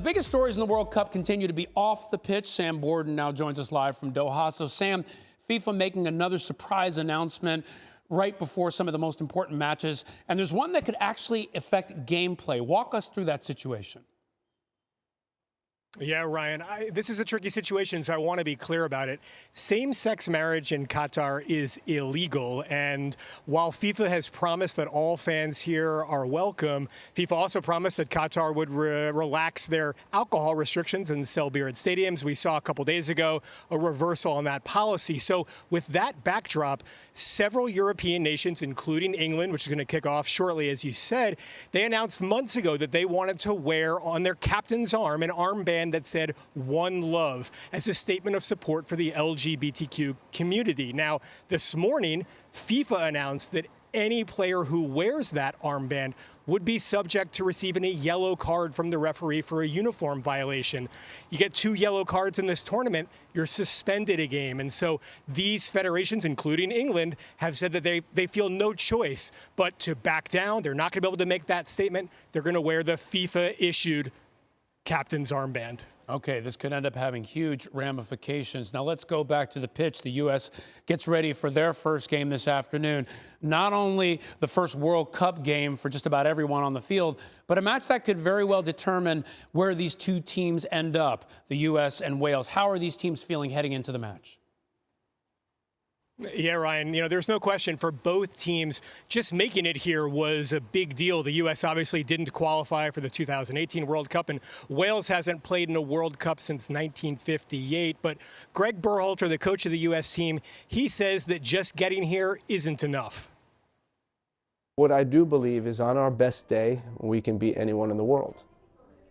biggest stories in the World Cup continue to be off the pitch. Sam Borden now joins us live from Doha. So, Sam, FIFA making another surprise announcement right before some of the most important matches. And there's one that could actually affect gameplay. Walk us through that situation. Yeah, Ryan, this is a tricky situation, so I want to be clear about it. Same-sex marriage in Qatar is illegal, and while FIFA has promised that all fans here are welcome, FIFA also promised that Qatar would relax their alcohol restrictions and sell beer at stadiums. We saw a couple days ago a reversal on that policy. So with that backdrop, several European nations, including England, which is going to kick off shortly, as you said, they announced months ago that they wanted to wear on their captain's arm an armband that said "One Love" as a statement of support for the LGBTQ community. Now, this morning, FIFA announced that any player who wears that armband would be subject to receiving a yellow card from the referee for a uniform violation. You get 2 yellow cards in this tournament, you're suspended a game. And so these federations, including England, have said that they feel no choice but to back down. They're not going to be able to make that statement. They're going to wear the FIFA-issued captain's armband. Okay, this could end up having huge ramifications. Now let's go back to the pitch. The U.S. gets ready for their first game this afternoon. Not only the first World Cup game for just about everyone on the field, but a match that could very well determine where these two teams end up, the U.S. and Wales. How are these teams feeling heading into the match? Yeah, Ryan, there's no question for both teams, just making it here was a big deal. The U.S. obviously didn't qualify for the 2018 World Cup, and Wales hasn't played in a World Cup since 1958. But Gregg Berhalter, the coach of the U.S. team, he says that just getting here isn't enough. What I do believe is on our best day, we can beat anyone in the world.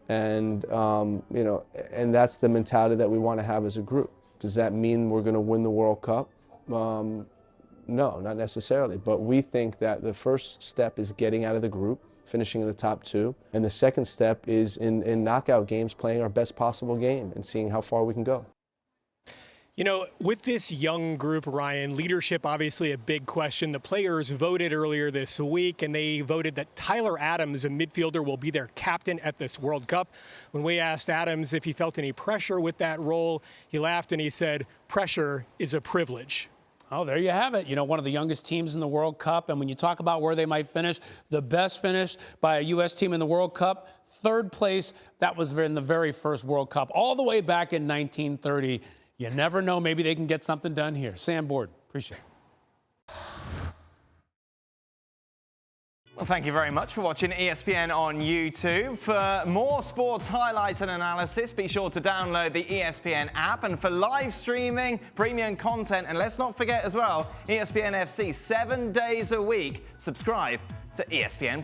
And, and that's the mentality that we want to have as a group. Does that mean we're going to win the World Cup? No, not necessarily. But we think that the first step is getting out of the group, finishing in the top 2. And the second step is in knockout games, playing our best possible game and seeing how far we can go. With this young group, Ryan, leadership obviously a big question. The players voted earlier this week, and they voted that Tyler Adams, a midfielder, will be their captain at this World Cup. When we asked Adams if he felt any pressure with that role, he laughed and he said, "Pressure is a privilege." Oh, there you have it. One of the youngest teams in the World Cup. And when you talk about where they might finish, the best finish by a U.S. team in the World Cup, 3rd place, that was in the very first World Cup, all the way back in 1930. You never know. Maybe they can get something done here. Sam Borden, appreciate it. Well, thank you very much for watching ESPN on YouTube. For more sports highlights and analysis, be sure to download the ESPN app. And for live streaming, premium content, and let's not forget as well, ESPN FC 7 days a week. Subscribe to ESPN+.